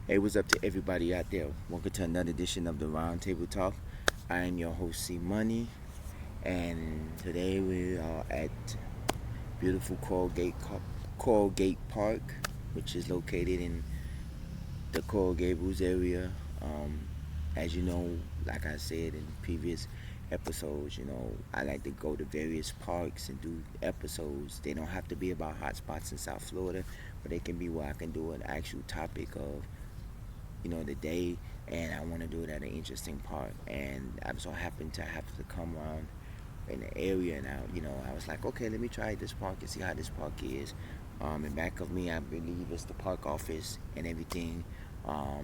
Hey, what's up to everybody out there? Welcome to another edition of the Roundtable Talk. I am your host, C Money, and today we are at beautiful Coral Gate Park, which is located in the Coral Gables area. Um, as you know, like I said in previous episodes, I like to go to various parks and do episodes. They don't have to be about hot spots in South Florida, but they can be where I can do an actual topic of the day, and I want to do it at an interesting park. And I so happened to have to come around in the area, and I was like, okay, let me try this park and see how this park is. In back of me, I believe it's the park office and everything.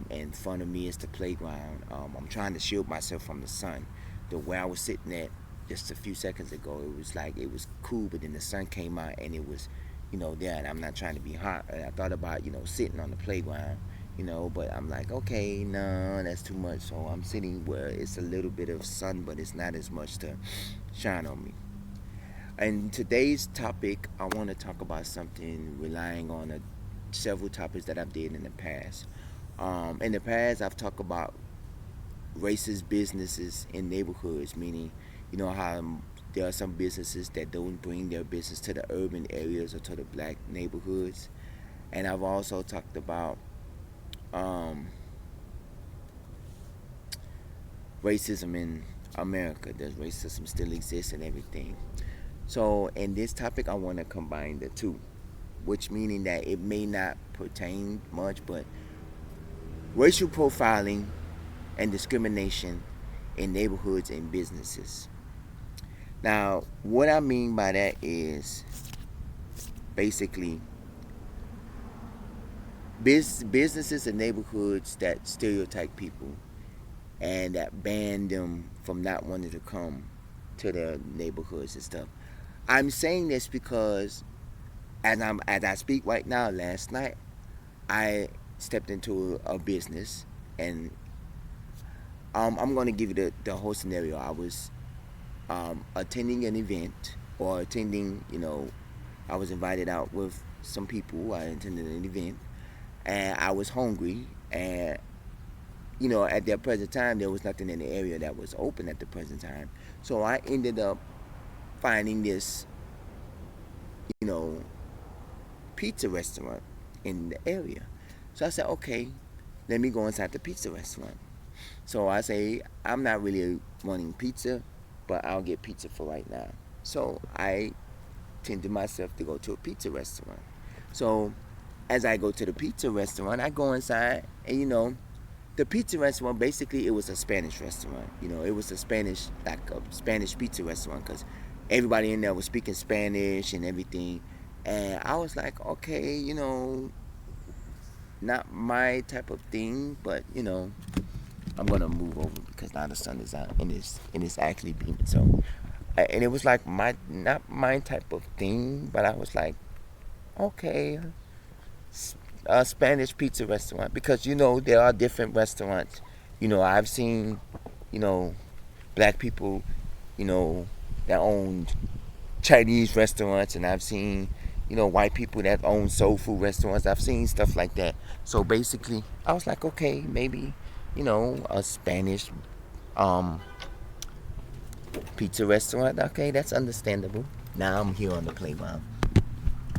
In front of me is the playground. I'm trying to shield myself from the sun. The where I was sitting at just a few seconds ago, it was like it was cool, but then the sun came out and it was, there. And I'm not trying to be hot. And I thought about, sitting on the playground, but I'm like, okay, no, that's too much. So I'm sitting where it's a little bit of sun, but it's not as much to shine on me. And today's topic, I want to talk about something relying on several topics that I've did in the past. In the past, I've talked about racist businesses in neighborhoods, meaning, how there are some businesses that don't bring their business to the urban areas or to the black neighborhoods. And I've also talked about um, racism in America. Does racism still exist and everything? So, in this topic, I want to combine the two, which meaning that it may not pertain much, but racial profiling and discrimination in neighborhoods and businesses. Now, what I mean by that is basically businesses and neighborhoods that stereotype people and that ban them from not wanting to come to their neighborhoods and stuff. I'm saying this because as I speak right now, last night I stepped into a business, and I'm going to give you the whole scenario. I was attending an event, or attending, I was invited out with some people. I attended an event, and I was hungry, and at that present time, there was nothing in the area that was open at the present time. So I ended up finding this, you know, pizza restaurant in the area. So I said, okay, let me go inside the pizza restaurant. So I say, I'm not really wanting pizza, but I'll get pizza for right now. So I tempted myself to go to a pizza restaurant. So as I go to the pizza restaurant, I go inside, and the pizza restaurant, basically it was a Spanish restaurant. It was a Spanish, like a Spanish pizza restaurant, because everybody in there was speaking Spanish and everything. And I was like, okay, not my type of thing, but I'm gonna move over because now the sun is out and it's actually beaming. So, and it was like not my type of thing, but I was like, okay, a Spanish pizza restaurant, because there are different restaurants. I've seen, you know black people, you know that own Chinese restaurants, and I've seen, white people that own soul food restaurants. I've seen stuff like that. So basically, I was like, okay, maybe, a Spanish um, pizza restaurant. Okay, that's understandable. Now I'm here on the playground,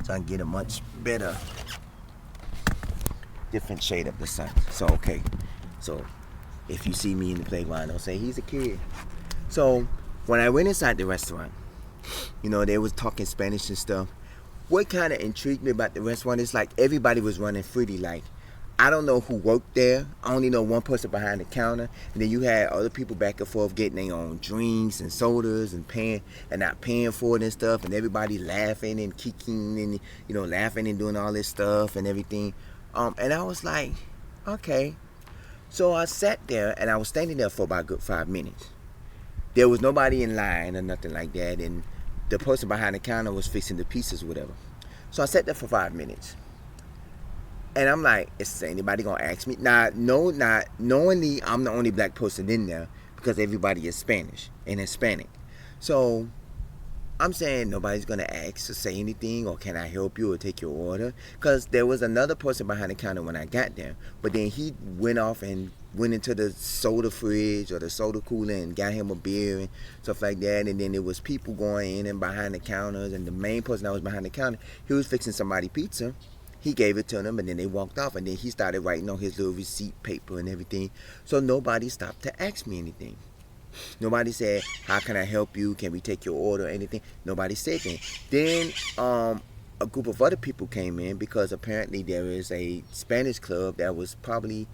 so I can get a much better, different shade of the sun. So okay, so if you see me in the playground, don't say he's a kid. So when I went inside the restaurant, they was talking Spanish and stuff. What kind of intrigued me about the restaurant is like everybody was running freely. Like, I don't know who worked there. I only know one person behind the counter, and then you had other people back and forth getting their own drinks and sodas and paying and not paying for it and stuff, and everybody laughing and kicking and laughing and doing all this stuff and everything. And I was like, okay. So I sat there, and I was standing there for about a good 5 minutes. There was nobody in line or nothing like that, and the person behind the counter was fixing the pizzas or whatever. So I sat there for 5 minutes. And I'm like, is anybody gonna ask me? Now, no, not knowingly, I'm the only black person in there because everybody is Spanish and Hispanic. So I'm saying nobody's gonna ask or say anything, or can I help you or take your order? Cause there was another person behind the counter when I got there, but then he went off and went into the soda fridge or the soda cooler and got him a beer and stuff like that. And then there was people going in and behind the counters, and the main person that was behind the counter, he was fixing somebody pizza. He gave it to them, and then they walked off, and then he started writing on his little receipt paper and everything. So nobody stopped to ask me anything. Nobody said, "How can I help you? Can we take your order?" or anything. Nobody said that. Then a group of other people came in because apparently there is a Spanish club that was probably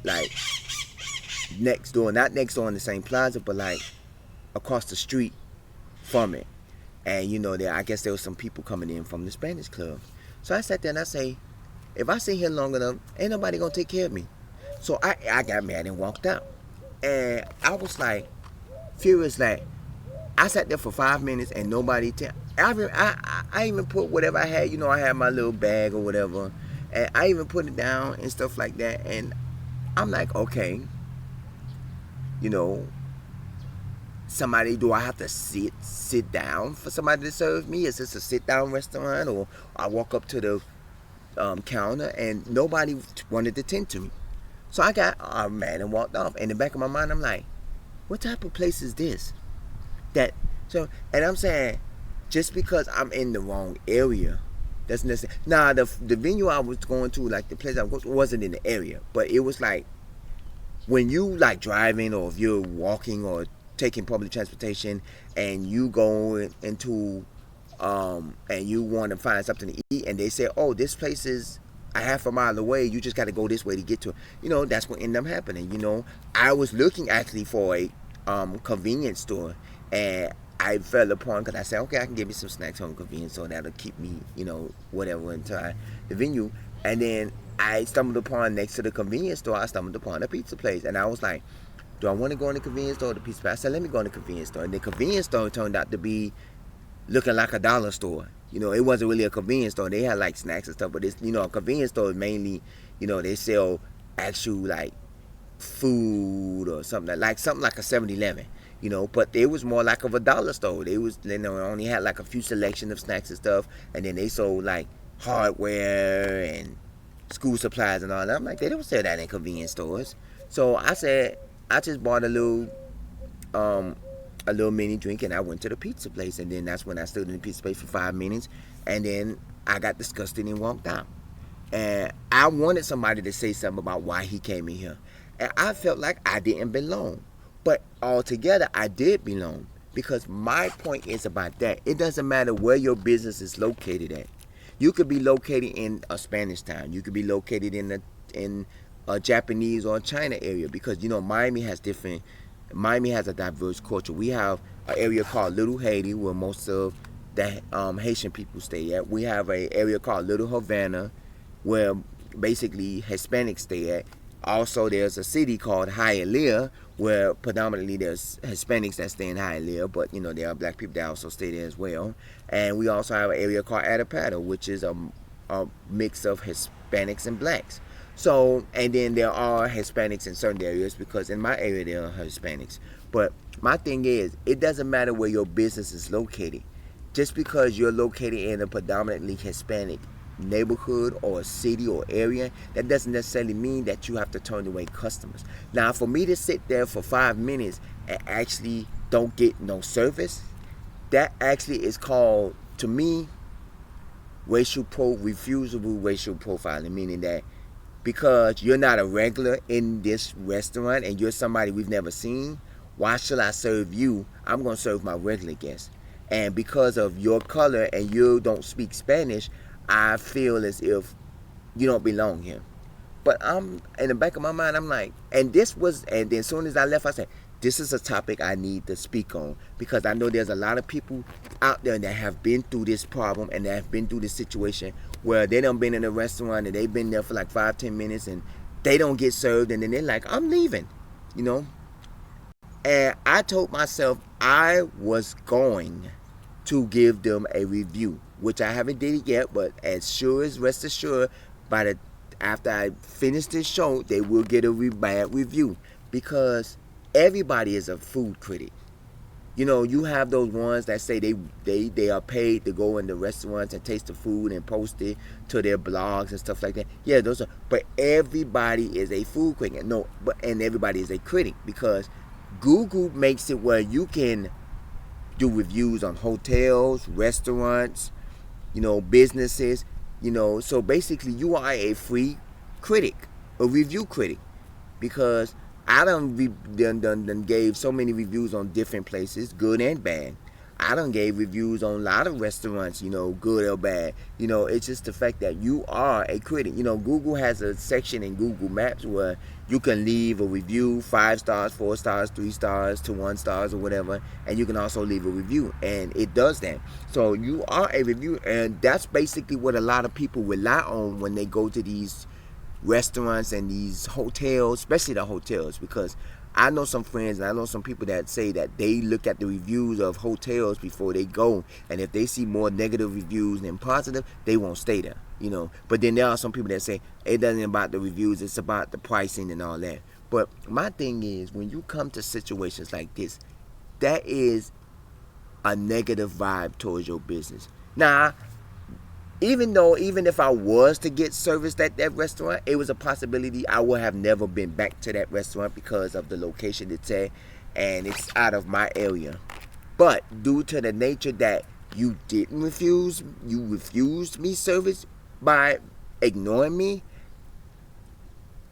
like next door, not next door in the same plaza, but like across the street from it. And I guess there was some people coming in from the Spanish club. So I sat there and I say, if I sit here long enough, ain't nobody gonna take care of me. So I got mad and walked out. And I was like, furious, like, I sat there for 5 minutes and nobody I even put whatever I had, I had my little bag or whatever, and I even put it down and stuff like that. And I'm like, okay, somebody, do I have to sit down for somebody to serve me? Is this a sit down restaurant? Or I walk up to the counter and nobody wanted to tend to me. So I got mad and walked off. In the back of my mind, I'm like, what type of place is this? And I'm saying, just because I'm in the wrong area, doesn't necessarily. Nah, the venue I was going to, like the place I was, wasn't in the area, but it was like when you like driving, or if you're walking or taking public transportation, and you go into and you want to find something to eat, and they say, oh, this place is a half a mile away, you just got to go this way to get to it. That's what ended up happening. I was looking actually for a convenience store, and I fell upon, because I said, okay, I can get me some snacks home convenience store that'll keep me, whatever, until the venue. And then I stumbled upon, next to the convenience store, I stumbled upon a pizza place, and I was like, do I want to go in the convenience store or the pizza place? I said, let me go in the convenience store. And the convenience store turned out to be looking like a dollar store. It wasn't really a convenience store. They had like snacks and stuff, but it's, a convenience store is mainly, they sell actual like food or something like a 7-Eleven, but it was more like of a dollar store. They only had like a few selection of snacks and stuff, and then they sold like hardware and school supplies and all that. I'm like, they don't sell that in convenience stores. So I said, I just bought a little mini drink, and I went to the pizza place. And then that's when I stood in the pizza place for 5 minutes, and then I got disgusted and walked out. And I wanted somebody to say something about why he came in here, and I felt like I didn't belong. But altogether, I did belong, because my point is about that. It doesn't matter where your business is located at. You could be located in a Spanish town. You could be located in a Japanese or China area, because Miami has a diverse culture. We have an area called Little Haiti, where most of the Haitian people stay at. We have an area called Little Havana, where basically Hispanics stay at. Also, there's a city called Hialeah, where predominantly there's Hispanics that stay in Hialeah, but there are black people that also stay there as well. And we also have an area called Attapata, which is a mix of Hispanics and blacks. So, and then there are Hispanics in certain areas, because in my area there are Hispanics. But my thing is, it doesn't matter where your business is located. Just because you're located in a predominantly Hispanic neighborhood or city or area, that doesn't necessarily mean that you have to turn away customers. Now, for me to sit there for 5 minutes and actually don't get no service, that actually is called, to me, refusable racial profiling, meaning that because you're not a regular in this restaurant and you're somebody we've never seen, why should I serve you? I'm going to serve my regular guests. And because of your color and you don't speak Spanish, I feel as if you don't belong here. But I'm in the back of my mind, I'm like, and then as soon as I left, I said, this is a topic I need to speak on, because I know there's a lot of people out there that have been through this problem and that have been through this situation where they done been in a restaurant and they've been there for like 5-10 minutes and they don't get served, and then they're like, I'm leaving, And I told myself I was going to give them a review, which I haven't did it yet, but rest assured, after I finish this show, they will get a bad review, because everybody is a food critic. You know, you have those ones that say they are paid to go in the restaurants and taste the food and post it to their blogs and stuff like that. Yeah, those are. But everybody is a food critic. No, and everybody is a critic because Google makes it where you can do reviews on hotels, restaurants, businesses. So basically, you are a free critic, a review critic, because I done gave so many reviews on different places, good and bad. I done gave reviews on a lot of restaurants, good or bad. It's just the fact that you are a critic. Google has a section in Google Maps where you can leave a review, 5 stars, 4 stars, 3 stars to 1 stars or whatever, and you can also leave a review, and it does that. So you are a review, and that's basically what a lot of people rely on when they go to these restaurants and these hotels, especially the hotels, because I know some friends and I know some people that say that they look at the reviews of hotels before they go, and if they see more negative reviews than positive, they won't stay there. But then there are some people that say it doesn't about the reviews, it's about the pricing and all that. But my thing is, when you come to situations like this, that is a negative vibe towards your business. Now, even if I was to get service at that restaurant, it was a possibility I would have never been back to that restaurant because of the location it's at, and it's out of my area. But due to the nature that you refused me service by ignoring me,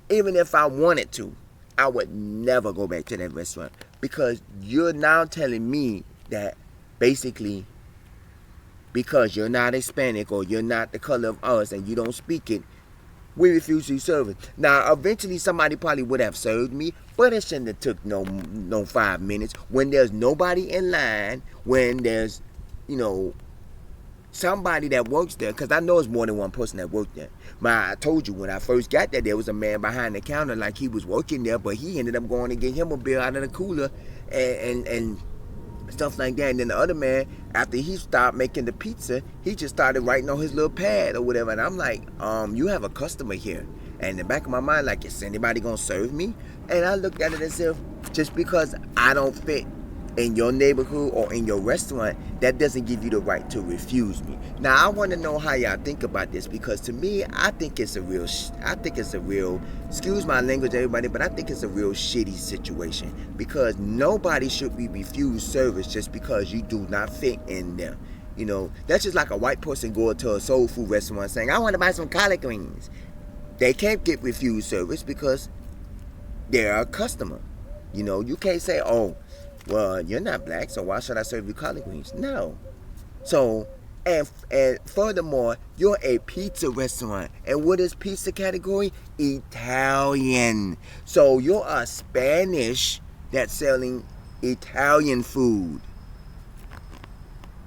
even if I wanted to, I would never go back to that restaurant, because you're now telling me that basically, because you're not Hispanic or you're not the color of us and you don't speak it, we refuse to serve it. Now, eventually somebody probably would have served me, but it shouldn't have took no 5 minutes. When there's nobody in line, when there's, somebody that works there, because I know it's more than one person that worked there. I told you when I first got there was a man behind the counter like he was working there, but he ended up going to get him a beer out of the cooler and stuff like that. And then the other man, after he stopped making the pizza, he just started writing on his little pad or whatever. And I'm like, you have a customer here. And in the back of my mind, like, is anybody gonna serve me? And I looked at it as if, just because I don't fit in your neighborhood or in your restaurant, that doesn't give you the right to refuse me. Now, I want to know how y'all think about this, because to me, I think it's a real, excuse my language, everybody, but I think it's a real shitty situation, because nobody should be refused service just because you do not fit in there. That's just like a white person going to a soul food restaurant saying, I want to buy some collard greens. They can't get refused service because they're a customer. You can't say, oh, well, you're not black, so why should I serve you collard greens? No. So, and furthermore, you're a pizza restaurant. And what is pizza category? Italian. So you're a Spanish that's selling Italian food.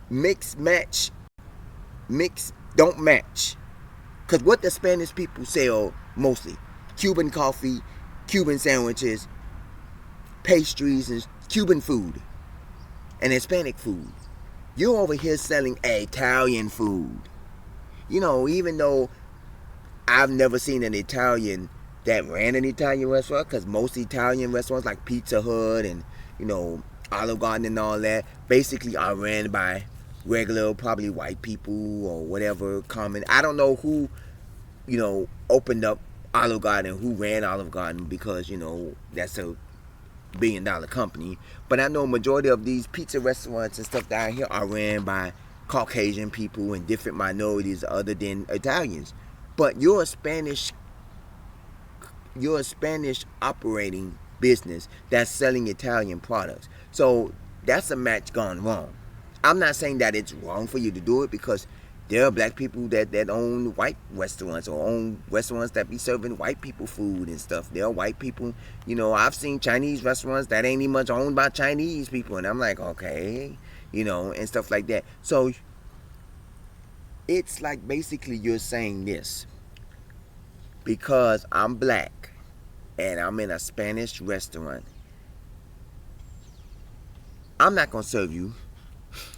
Don't match. Because what the Spanish people sell mostly? Cuban coffee, Cuban sandwiches, pastries, and Cuban food and Hispanic food. You're over here selling Italian food. Even though I've never seen an Italian that ran an Italian restaurant, because most Italian restaurants like Pizza Hut and, Olive Garden and all that, basically are ran by regular, probably white people or whatever, common. I don't know who, opened up Olive Garden, who ran Olive Garden, because, that's a $1 billion company. But I know majority of these pizza restaurants and stuff down here are ran by Caucasian people and different minorities other than Italians. But you're a Spanish operating business that's selling Italian products. So that's a match gone wrong. I'm not saying that it's wrong for you to do it, because there are black people that own white restaurants or own restaurants that be serving white people food and stuff. There are white people, I've seen Chinese restaurants that ain't even much owned by Chinese people, and I'm like, okay, and stuff like that. So it's like basically you're saying this, because I'm black and I'm in a Spanish restaurant, I'm not gonna serve you.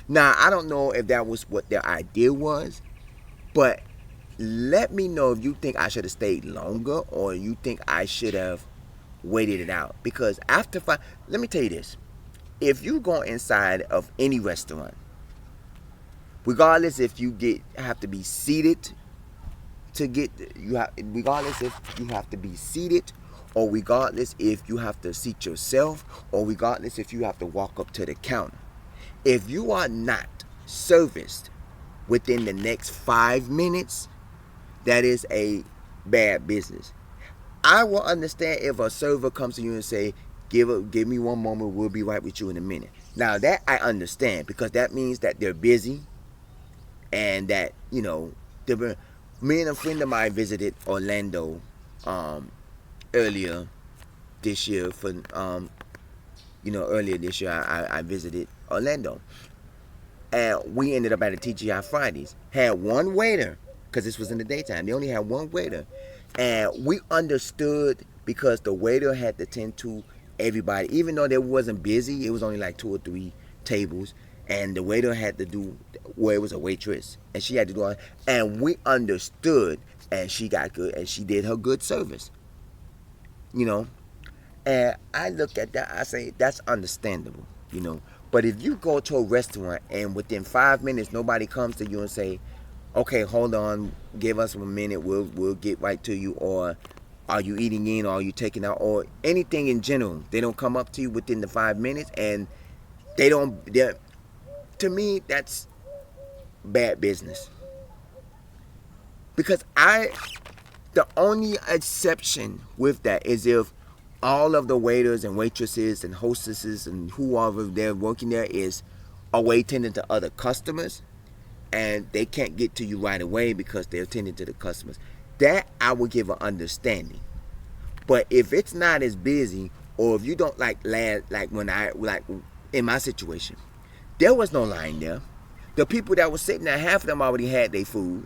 Now, I don't know if that was what their idea was, but let me know if you think I should have stayed longer or you think I should have waited it out. Because after let me tell you this. if you go inside of any restaurant, regardless if you have to be seated to get regardless if you have to be seated, or regardless if you have to seat yourself, or regardless if you have to walk up to the counter, if you are not serviced within the next 5 minutes, that is a bad business. I will understand if a server comes to you and say, give me one moment, we'll be right with you in a minute. Now that I understand, because that means that they're busy, and that, me and a friend of mine visited Orlando earlier this year. Earlier this year I visited Orlando, and we ended up at a TGI Fridays. Had one waiter, because this was in the daytime. They only had one waiter, and we understood because the waiter had to tend to everybody, even though they wasn't busy. It was only like 2 or 3 tables, and the waiter had to do, well, it was a waitress, and she had to do all, and we understood, and she got good, and she did her good service, and I look at that, I say, that's understandable, but if you go to a restaurant and within 5 minutes nobody comes to you and say, okay, hold on, give us a minute, we'll get right to you, or are you eating in, or are you taking out, or anything in general, they don't come up to you within the 5 minutes, and to me, that's bad business. Because the only exception with that is if all of the waiters and waitresses and hostesses and whoever they're working there is away tending to other customers, and they can't get to you right away because they're tending to the customers. That I would give an understanding. But if it's not as busy, or if you don't like in my situation, there was no line there. The people that were sitting there, half of them already had their food.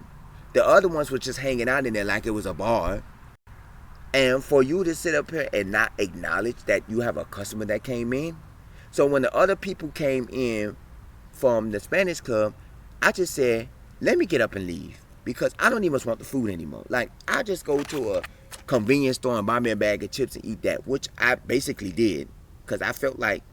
The other ones were just hanging out in there like it was a bar. And for you to sit up here and not acknowledge that you have a customer that came in. So when the other people came in from the Spanish club, I just said, let me get up and leave, because I don't even want the food anymore. Like, I just go to a convenience store and buy me a bag of chips and eat that, which I basically did, because I felt like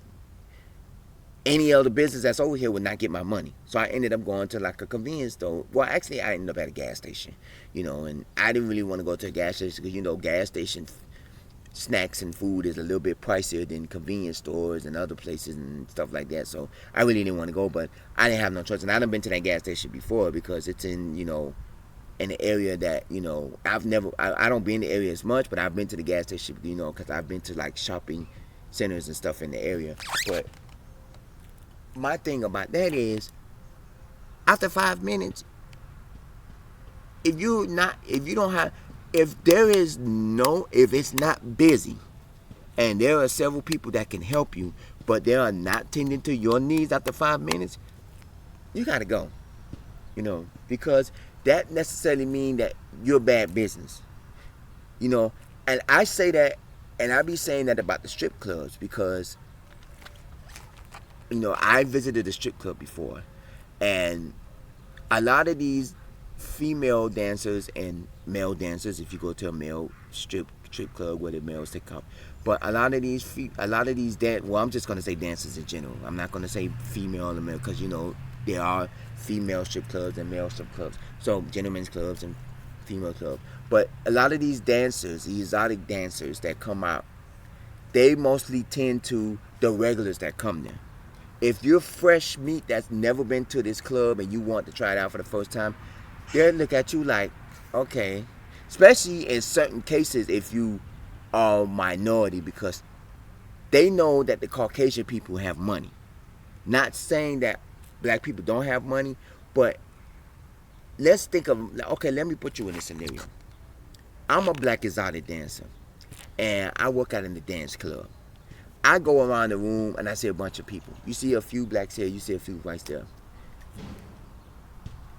any other business that's over here would not get my money. So I ended up going to like a convenience store. Well, actually, I ended up at a gas station, and I didn't really want to go to a gas station because, gas station snacks and food is a little bit pricier than convenience stores and other places and stuff like that. So I really didn't want to go, but I didn't have no choice. And I done been to that gas station before because it's in, in the area that, I don't be in the area as much, but I've been to the gas station, because I've been to like shopping centers and stuff in the area. But my thing about that is, after 5 minutes, if it's not busy, and there are several people that can help you, but they are not tending to your needs after 5 minutes, you gotta go. Because that necessarily means that you're bad business. And I say that, and I be saying that about the strip clubs, because I visited a strip club before, and a lot of these female dancers and male dancers, if you go to a male strip club where the males take up, but a lot of these I'm just gonna say dancers in general. I'm not gonna say female or male, because there are female strip clubs and male strip clubs, so gentlemen's clubs and female clubs. But a lot of these dancers, these exotic dancers that come out, they mostly tend to the regulars that come there. If you're fresh meat that's never been to this club and you want to try it out for the first time, they'll look at you like, okay. Especially in certain cases if you are minority, because they know that the Caucasian people have money. Not saying that black people don't have money, but let's think of, okay, let me put you in a scenario. I'm a black exotic dancer, and I work out in the dance club. I go around the room and I see a bunch of people. You see a few blacks here, you see a few whites there.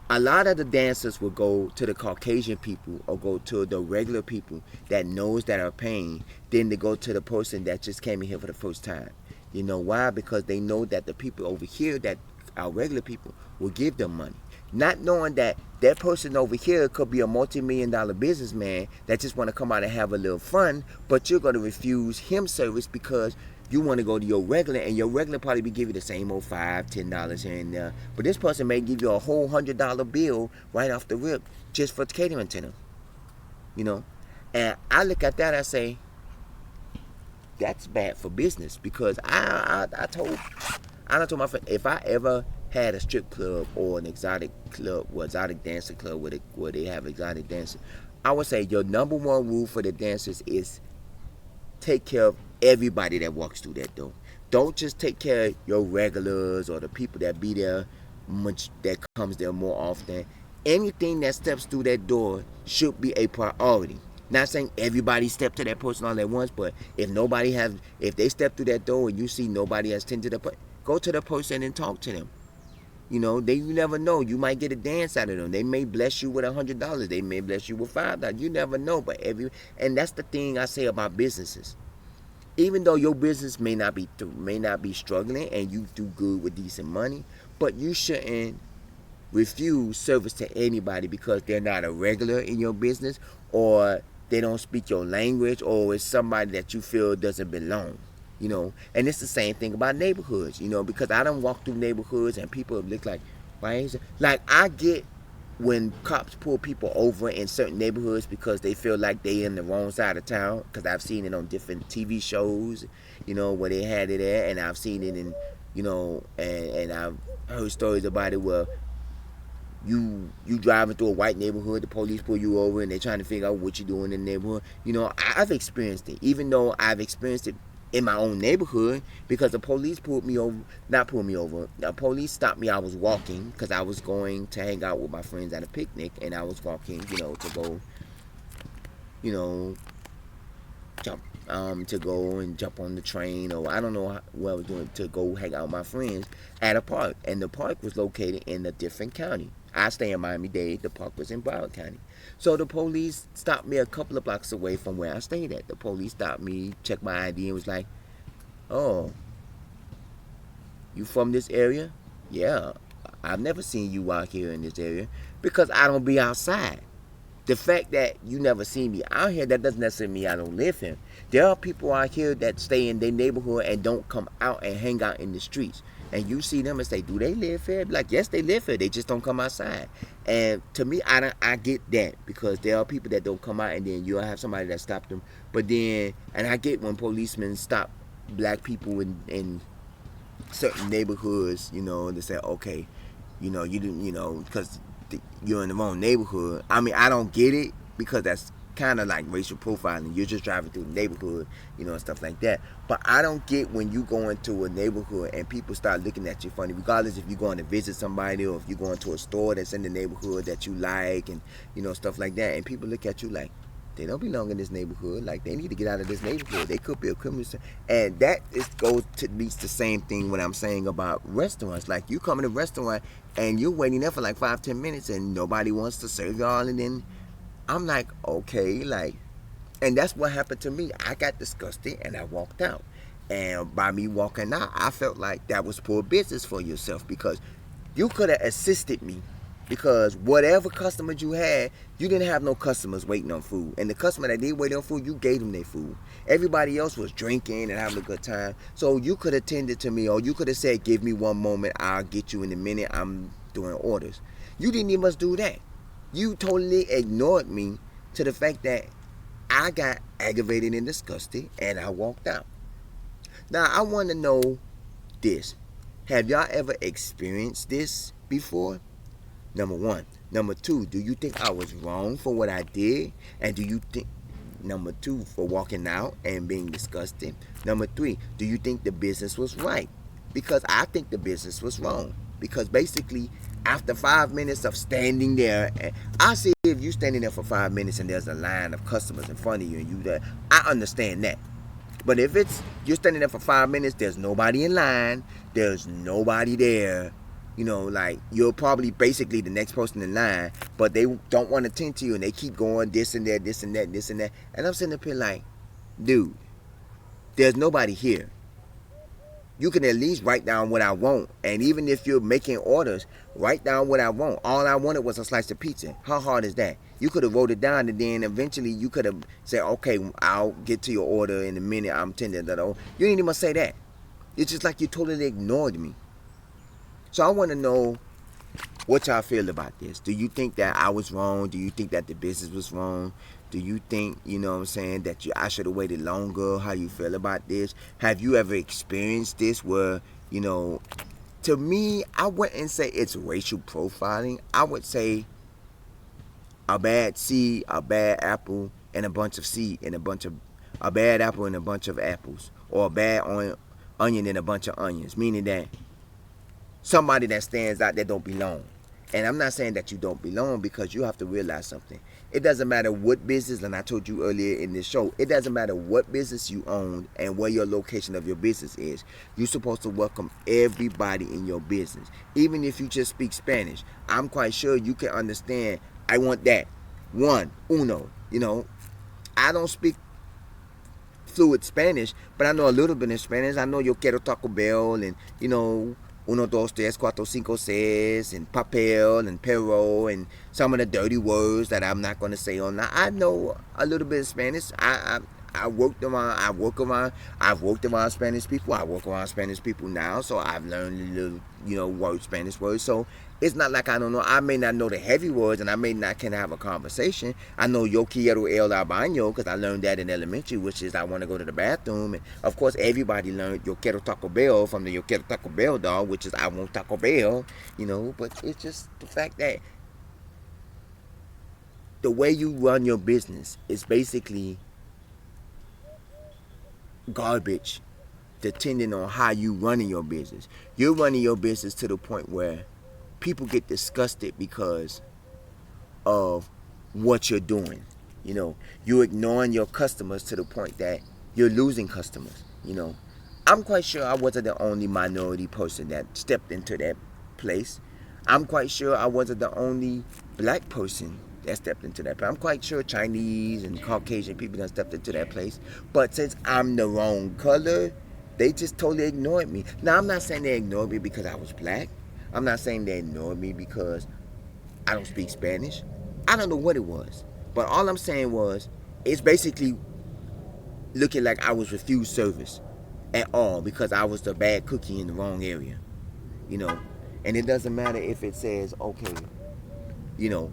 A lot of the dancers will go to the Caucasian people or go to the regular people that knows that are paying, than to go to the person that just came in here for the first time. You know why? Because they know that the people over here that are regular people will give them money. not knowing that that person over here could be a multi-million-dollar businessman that just want to come out and have a little fun, but you're going to refuse him service because you want to go to your regular, and your regular probably be give you the same old $5, $10 here and there. But this person may give you a whole $100 bill right off the rip just for catering to them, you know. And I look at that, I say, that's bad for business, because I told my friend, if I ever had a strip club or an exotic club or exotic dancer club where they have exotic dancers, I would say your number one rule for the dancers is take care of everybody that walks through that door. Don't just take care of your regulars or the people that be there much, that comes there more often. Anything that steps through that door should be a priority. Not saying everybody step to that person all at once, but if they step through that door and you see nobody has tended to the, go to the person and talk to them. You know, you never know. You might get a dance out of them. They may bless you with $100. They may bless you with $5. You never know. And that's the thing I say about businesses. Even though your business may not be struggling and you do good with decent money, but you shouldn't refuse service to anybody because they're not a regular in your business, or they don't speak your language, or it's somebody that you feel doesn't belong. You know, and it's the same thing about neighborhoods, you know, because I don't walk through neighborhoods and people look like, why is it? Like, I get when cops pull people over in certain neighborhoods because they feel like they in the wrong side of town, because I've seen it on different TV shows, you know, where they had it there, and I've seen it in, you know, and I've heard stories about it where you driving through a white neighborhood, the police pull you over and they're trying to figure out what you're doing in the neighborhood. You know, I've experienced it, even though I've experienced it in my own neighborhood, because the police the police stopped me. I was walking because I was going to hang out with my friends at a picnic, and I was walking, you know, to go, you know, to go and jump on the train, or I don't know what I was doing, to go hang out with my friends at a park, and the park was located in a different county. I stay in Miami-Dade. The park was in Broward County. So the police stopped me a couple of blocks away from where I stayed at. The police stopped me, checked my ID, and was like, "Oh, you from this area?" "Yeah, I've never seen you out here in this area because I don't be outside." The fact that you never see me out here, that doesn't necessarily mean I don't live here. There are people out here that stay in their neighborhood and don't come out and hang out in the streets. And you see them and say, do they live here? Like, yes, they live here. They just don't come outside. And to me, I get that, because there are people that don't come out, and then you'll have somebody that stopped them. But then, and I get when policemen stop black people in certain neighborhoods, you know, they say, okay, you know, you didn't, you know, because you're in the wrong neighborhood. I mean, I don't get it, because that's kind of like racial profiling. You're just driving through the neighborhood, you know, and stuff like that. But I don't get when you go into a neighborhood and people start looking at you funny, regardless if you're going to visit somebody or if you're going to a store that's in the neighborhood that you like, and, you know, stuff like that. And people look at you like, they don't belong in this neighborhood. Like, they need to get out of this neighborhood. They could be a criminal. And that meets the same thing when I'm saying about restaurants. Like, you come in a restaurant and you're waiting there for like 5-10 minutes and nobody wants to serve y'all, and then I'm like, okay, like, and that's what happened to me. I got disgusted and I walked out. And by me walking out, I felt like that was poor business for yourself, because you could have assisted me, because whatever customers you had, you didn't have no customers waiting on food. And the customer that did wait on food, you gave them their food. Everybody else was drinking and having a good time. So you could have tended to me, or you could have said, give me one moment, I'll get you in a minute, I'm doing orders. You didn't even do that. You totally ignored me, to the fact that I got aggravated and disgusted and I walked out. Now, I want to know this. Have y'all ever experienced this before? Number one. Number two, do you think I was wrong for what I did? And do you think, number two, for walking out and being disgusted? Number three, do you think the business was right? Because I think the business was wrong. Because basically, after 5 minutes of standing there, and I see if you standing there for 5 minutes and there's a line of customers in front of you and you there, I understand that. But if it's, you're standing there for 5 minutes, there's nobody in line, there's nobody there, you know, like, you're probably basically the next person in line, but they don't want to tend to you, and they keep going this and that, this and that, this and that. And I'm sitting up here like, dude, there's nobody here. You can at least write down what I want. And even if you're making orders, write down what I want. All I wanted was a slice of pizza. How hard is that? You could have wrote it down, and then eventually you could have said, okay, I'll get to your order in a minute. I'm tending that. You didn't even say that. It's just like you totally ignored me. So I want to know what y'all feel about this. Do you think that I was wrong? Do you think that the business was wrong? Do you think, you know what I'm saying, that I should have waited longer? How you feel about this? Have you ever experienced this where, you know, to me, I wouldn't say it's racial profiling. I would say a bad seed, a bad apple, and a bunch of seed, and a bad apple and a bunch of apples, or a bad onion and a bunch of onions, meaning that somebody that stands out that don't belong. And I'm not saying that you don't belong, because you have to realize something. It doesn't matter what business, and I told you earlier in this show, it doesn't matter what business you own and where your location of your business is. You're supposed to welcome everybody in your business. Even if you just speak Spanish, I'm quite sure you can understand, I want that. Uno. You know, I don't speak fluid Spanish, but I know a little bit of Spanish. I know yo quiero Taco Bell, and, you know, uno, dos, tres, cuatro, cinco, seis, and papel, and perro, and some of the dirty words that I'm not going to say on that. I know a little bit of Spanish. I've worked around Spanish people. I work around Spanish people now, so I've learned little, you know, Spanish words. So it's not like I don't know. I may not know the heavy words, and I may not can have a conversation. I know yo quiero ir al baño, because I learned that in elementary, which is I want to go to the bathroom. And of course, everybody learned yo quiero Taco Bell from the yo quiero Taco Bell dog, which is I want Taco Bell, you know. But it's just the fact that the way you run your business is basically garbage, depending on how you running your business. You're running your business to the point where people get disgusted because of what you're doing. You know, you're ignoring your customers to the point that you're losing customers. You know, I'm quite sure I wasn't the only minority person that stepped into that place. I'm quite sure I wasn't the only black person that stepped into that place. I'm quite sure Chinese and Caucasian people that stepped into that place. But since I'm the wrong color, they just totally ignored me. Now, I'm not saying they ignored me because I was black. I'm not saying they ignored me because I don't speak Spanish. I don't know what it was. But all I'm saying was, it's basically looking like I was refused service at all because I was the bad cookie in the wrong area. You know, and it doesn't matter if it says, okay, you know,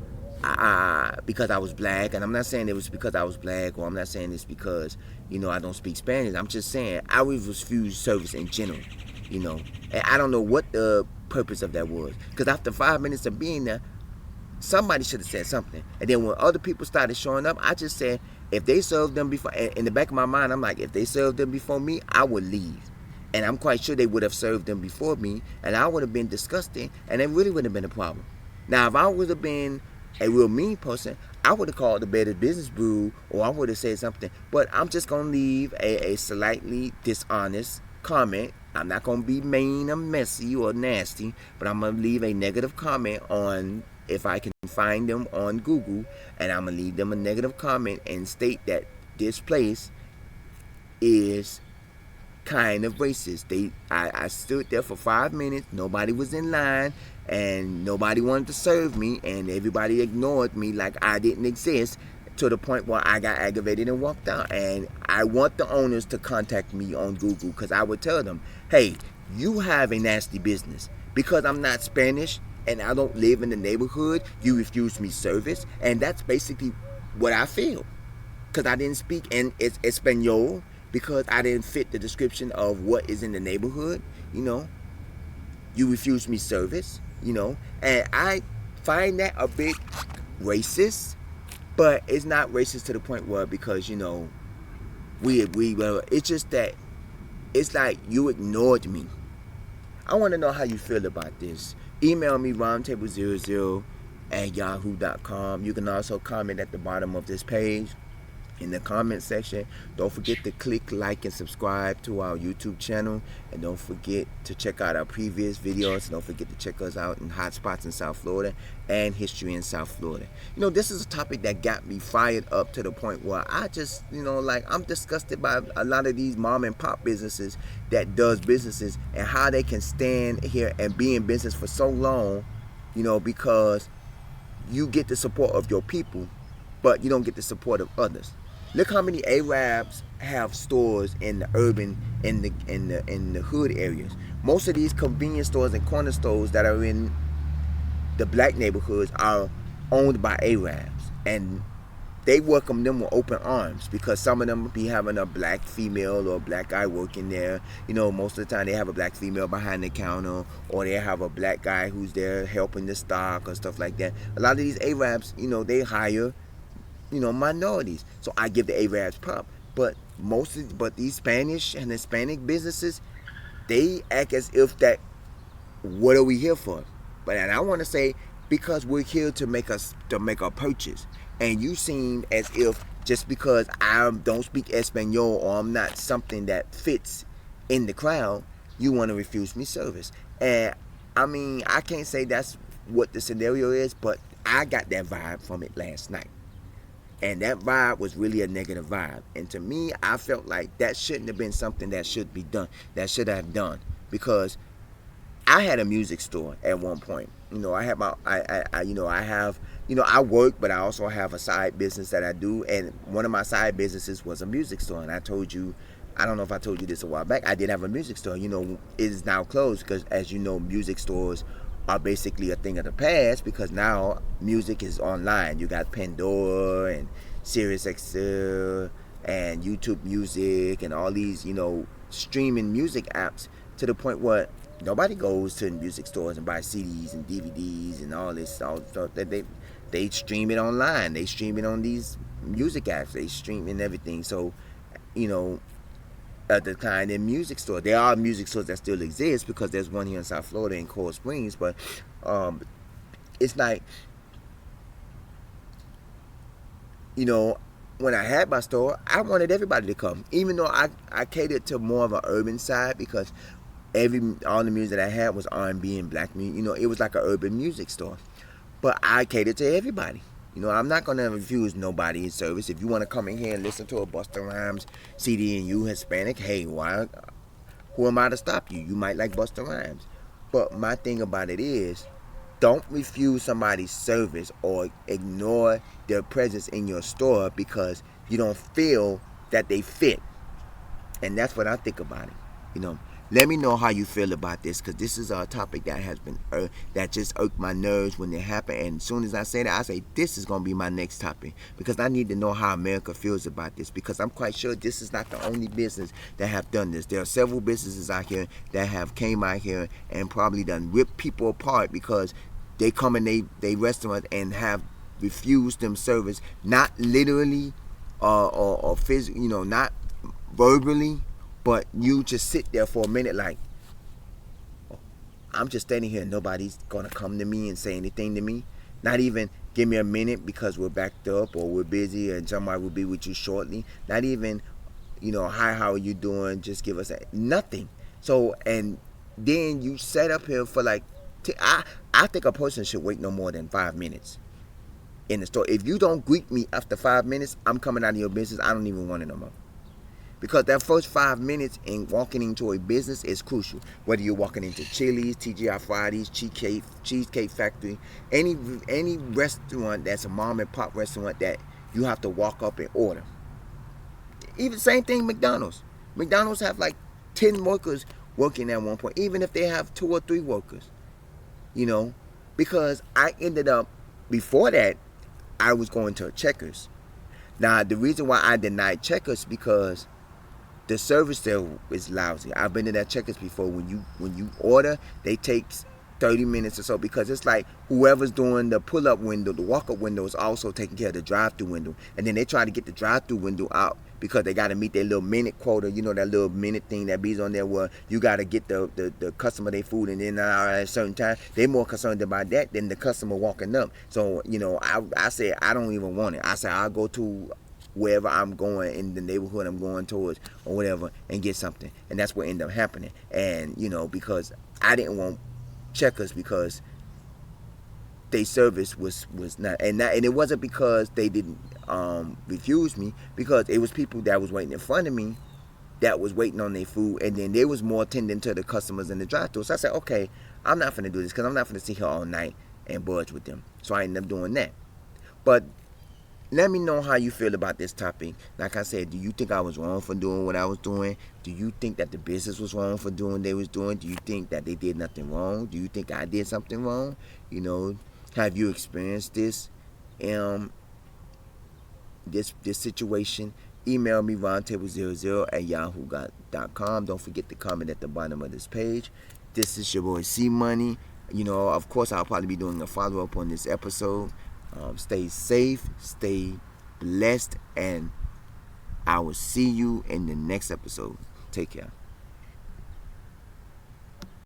because I was black, and I'm not saying it was because I was black, or I'm not saying it's because, you know, I don't speak Spanish. I'm just saying I was refused service in general, you know. And I don't know what the purpose of that was, because after 5 minutes of being there, somebody should have said something. And then when other people started showing up, I just said, if they served them before, in the back of my mind, I'm like, if they served them before me, I would leave. And I'm quite sure they would have served them before me, and I would have been disgusted, and it really would have been a problem. Now, if I would have been a real mean person, I would have called the Better Business Brew, or I would have said something. But I'm just going to leave a slightly dishonest comment. I'm not going to be mean or messy or nasty, but I'm going to leave a negative comment on, if I can find them on Google, and I'm going to leave them a negative comment and state that this place is kind of racist. I stood there for 5 minutes, nobody was in line, and nobody wanted to serve me, and everybody ignored me like I didn't exist, to the point where I got aggravated and walked out. And I want the owners to contact me on Google, because I would tell them, hey, you have a nasty business. Because I'm not Spanish and I don't live in the neighborhood, you refuse me service. And that's basically what I feel, because I didn't speak in Espanol, because I didn't fit the description of what is in the neighborhood. You know, you refuse me service, you know, and I find that a bit racist, but it's not racist to the point where, because, you know, it's just that it's like you ignored me. I want to know how you feel about this. Email me roundtable00@yahoo.com. You can also comment at the bottom of this page. in the comment section. Don't forget to click like and subscribe to our YouTube channel, and don't forget to check out our previous videos. Don't forget to check us out in hotspots in South Florida and history in South Florida. This is a topic that got me fired up to the point where I just, like, I'm disgusted by a lot of these mom and pop businesses that does businesses and how they can stand here and be in business for so long, because you get the support of your people, but you don't get the support of others. Look how many Arabs have stores in the urban, in the hood areas. Most of these convenience stores and corner stores that are in the black neighborhoods are owned by Arabs, and they welcome them with open arms because some of them be having a black female or a black guy working there. Most of the time they have a black female behind the counter, or they have a black guy who's there helping the stock or stuff like that. A lot of these Arabs, they hire minorities. So I give the Arabs prop. But these Spanish and Hispanic businesses, they act as if that, what are we here for? And I want to say, because we're here to make a purchase. And you seem as if just because I don't speak Espanol or I'm not something that fits in the crowd, you want to refuse me service. And I mean, I can't say that's what the scenario is, but I got that vibe from it last night. And that vibe was really a negative vibe. And to me, I felt like that shouldn't have been something that should be done, that should have done. Because I had a music store at one point. I have I work, but I also have a side business that I do. And one of my side businesses was a music store. And I told you, I don't know if I told you this a while back, I did have a music store. It is now closed because, as you know, music stores are basically a thing of the past because now music is online. You got Pandora and SiriusXM and YouTube Music and all these, streaming music apps, to the point where nobody goes to music stores and buys CDs and DVDs and all this stuff. They stream it online. They stream it on these music apps. They stream and everything. So, at the kind in music store, there are music stores that still exist because there's one here in South Florida in Coral Springs. But it's like, when I had my store, I wanted everybody to come, even though I catered to more of an urban side because all the music that I had was R&B and black music. It was like an urban music store. But I catered to everybody. I'm not going to refuse nobody's service. If you want to come in here and listen to a Busta Rhymes CD and you Hispanic, hey, who am I to stop you? You might like Busta Rhymes. But my thing about it is, don't refuse somebody's service or ignore their presence in your store because you don't feel that they fit. And that's what I think about it. Let me know how you feel about this, because this is a topic that has been that just irked my nerves when it happened. And as soon as I say that, I say this is going to be my next topic, because I need to know how America feels about this, because I'm quite sure this is not the only business that have done this. There are several businesses out here that have came out here and probably done ripped people apart because they come in they restaurant and have refused them service, not literally or physically, not verbally. But you just sit there for a minute like, I'm just standing here and nobody's going to come to me and say anything to me. Not even give me a minute because we're backed up or we're busy and somebody will be with you shortly. Not even, hi, how are you doing? Just give us nothing. So, and then you set up here for like, I think a person should wait no more than 5 minutes in the store. If you don't greet me after 5 minutes, I'm coming out of your business. I don't even want it no more. Because that first 5 minutes in walking into a business is crucial. Whether you're walking into Chili's, TGI Fridays, Cheesecake Factory, any restaurant that's a mom and pop restaurant that you have to walk up and order. Even same thing McDonald's. McDonald's have like 10 workers working at one point, even if they have 2 or 3 workers. Because I ended up, before that, I was going to Checkers. Now, the reason why I denied Checkers because the service there is lousy. I've been to that Checkers before. When you order, they take 30 minutes or so, because it's like whoever's doing the pull-up window, the walk-up window is also taking care of the drive-through window. And then they try to get the drive-through window out because they got to meet their little minute quota, that little minute thing that be's on there where you got to get the customer their food and then at a certain time. They're more concerned about that than the customer walking up. So, I said, I don't even want it. I said, I'll go to wherever I'm going in the neighborhood I'm going towards or whatever and get something. And that's what ended up happening. And, because I didn't want Checkers because their service was not, and it wasn't because they didn't refuse me, because it was people that was waiting in front of me that was waiting on their food, and then they was more attending to the customers in the drive-thru. So I said, okay, I'm not finna do this because I'm not finna sit here all night and budge with them. So I ended up doing that. But let me know how you feel about this topic. Like I said, do you think I was wrong for doing what I was doing? Do you think that the business was wrong for doing what they was doing? Do you think that they did nothing wrong? Do you think I did something wrong? Have you experienced this this situation? Email me roundtable00@yahoo.com. Don't forget to comment at the bottom of this page. This is your boy C Money. Of course, I'll probably be doing a follow-up on this episode. Stay safe, stay blessed, and I will see you in the next episode. Take care.